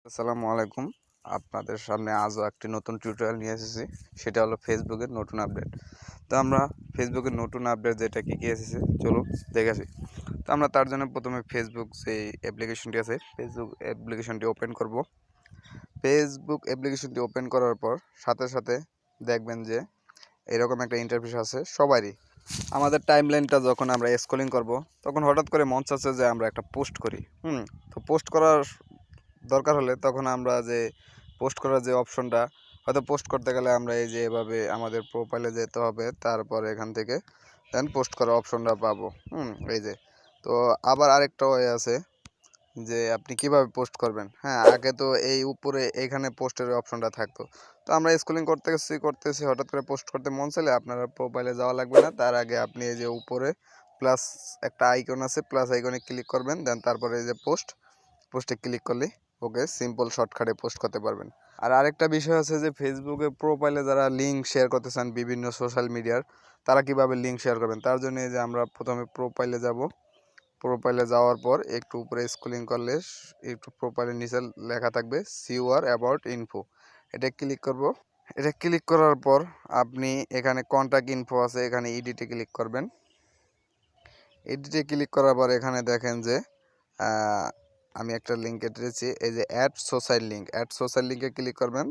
আসসালামু আলাইকুম। আপনাদের সামনে আজও একটি নতুন টিউটোরিয়াল নিয়ে এসেছি। সেটা হলো ফেসবুকের নতুন আপডেট। তো আমরা ফেসবুকের নতুন আপডেট যেটা কী এসেছে চলুন দেখে আসি। তো আমরা তার জন্য প্রথমে ফেসবুক যে অ্যাপ্লিকেশনটি আছে ফেসবুক অ্যাপ্লিকেশনটি ওপেন করব। ফেসবুক অ্যাপ্লিকেশনটি ওপেন করার পর সাথে সাথে দেখবেন যে এরকম একটা ইন্টারফেস আছে সবারই। আমাদের টাইমলাইনটা যখন আমরা স্ক্রলিং করব তখন হঠাৎ করে মন চাচ্ছে যে আমরা একটা পোস্ট করি। তো পোস্ট করার দরকার হলে তখন আমরা যে পোস্ট করার যে অপশনটা হয়তো পোস্ট করতে গেলে আমরা এই যে এভাবে আমাদের প্রোফাইলে যেতে হবে, তারপর এখান থেকে দেন পোস্ট করার অপশনটা পাবো। এই যে তো আবার আরেকটা ওয়ে আছে যে আপনি কিভাবে পোস্ট করবেন। হ্যাঁ, আগে তো এই উপরে এইখানে পোস্টের অপশনটা থাকতো। তো আমরা স্ক্রলিং করতেছি হঠাৎ করে পোস্ট করতে মন চাইলে আপনারা প্রোফাইলে যাওয়া লাগবে না, তার আগে আপনি এই যে উপরে প্লাস একটা আইকন আছে, প্লাস আইকনে ক্লিক করবেন, দেন তারপরে এই যে পোস্টে ক্লিক করলেই ওকে সিম্পল শর্টকাটে পোস্ট করতে পারবেন। আর আরেকটা বিষয় আছে যে ফেসবুকে প্রোফাইলে যারা লিঙ্ক শেয়ার করতে চান বিভিন্ন সোশ্যাল মিডিয়ার, তারা কিভাবে লিঙ্ক শেয়ার করবেন তার জন্য এই যে আমরা প্রথমে প্রোফাইলে যাব। প্রোফাইলে যাওয়ার পর একটু উপরে স্ক্রলিং করলে একটু প্রোফাইলের নিচে লেখা থাকবে সিওর অ্যাবাউট ইনফো, এটা ক্লিক করব। এটা ক্লিক করার পর আপনি এখানে কন্ট্যাক্ট ইনফো আছে, এখানে এডিটে ক্লিক করবেন। এডিটে ক্লিক করার পর এখানে দেখেন যে আমি একটা লিঙ্ক দিয়েছি, এই যে অ্যাড সোশ্যাল লিঙ্কে ক্লিক করবেন।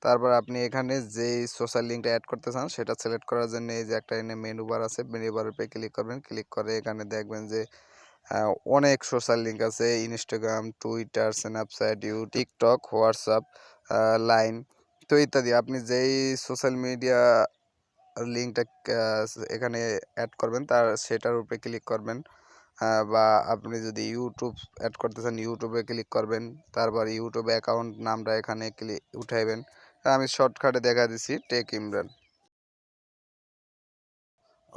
তারপর আপনি এখানে যেই সোশ্যাল লিঙ্কটা অ্যাড করতে চান সেটা সিলেক্ট করার জন্য এই যে একটা এনে মেনু বার আছে, মেনু বারের উপরে ক্লিক করবেন। ক্লিক করে এখানে দেখবেন যে অনেক সোশ্যাল লিঙ্ক আছে, Instagram, Twitter, Snapchat, TikTok, WhatsApp, line তো ইত্যাদি। আপনি যেই সোশ্যাল মিডিয়া লিঙ্কটা এখানে অ্যাড করবেন তার সেটার উপরে ক্লিক করবেন। বা আপনি যদি ইউটিউব অ্যাড করতে চান ইউটিউবে ক্লিক করবেন, তারপর ইউটিউবে অ্যাকাউন্ট নামটা এখানে উঠাইবেন। আমি শর্টকাটে দেখা দিচ্ছি টেক ইমরান।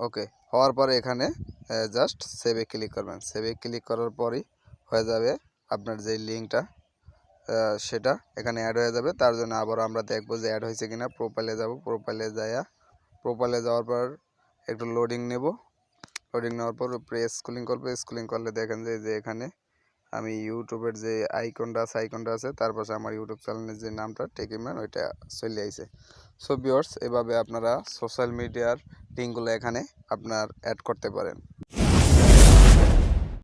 ওকে হওয়ার পরে এখানে জাস্ট সেভে ক্লিক করবেন। সেভে ক্লিক করার পরই হয়ে যাবে আপনার যে লিঙ্কটা সেটা এখানে অ্যাড হয়ে যাবে। তার জন্য আবার আমরা দেখব যে অ্যাড হয়েছে কিনা। প্রোফাইলে যাব, প্রোফাইলে যাওয়ার পর একটু লোডিং নেব। লোডিং নেওয়ার পর উপরে স্ক্রলিং করবো। স্ক্রলিং করলে দেখেন যে এখানে আমি ইউটিউবের যে আইকনটা আছে তার পাশে আমার ইউটিউব চ্যানেলের যে নামটা টেক ইমরান ওইটা চলে আইছে। সো ভিউয়ার্স, এভাবে আপনারা সোশ্যাল মিডিয়ার লিঙ্কগুলো এখানে আপনার অ্যাড করতে পারেন।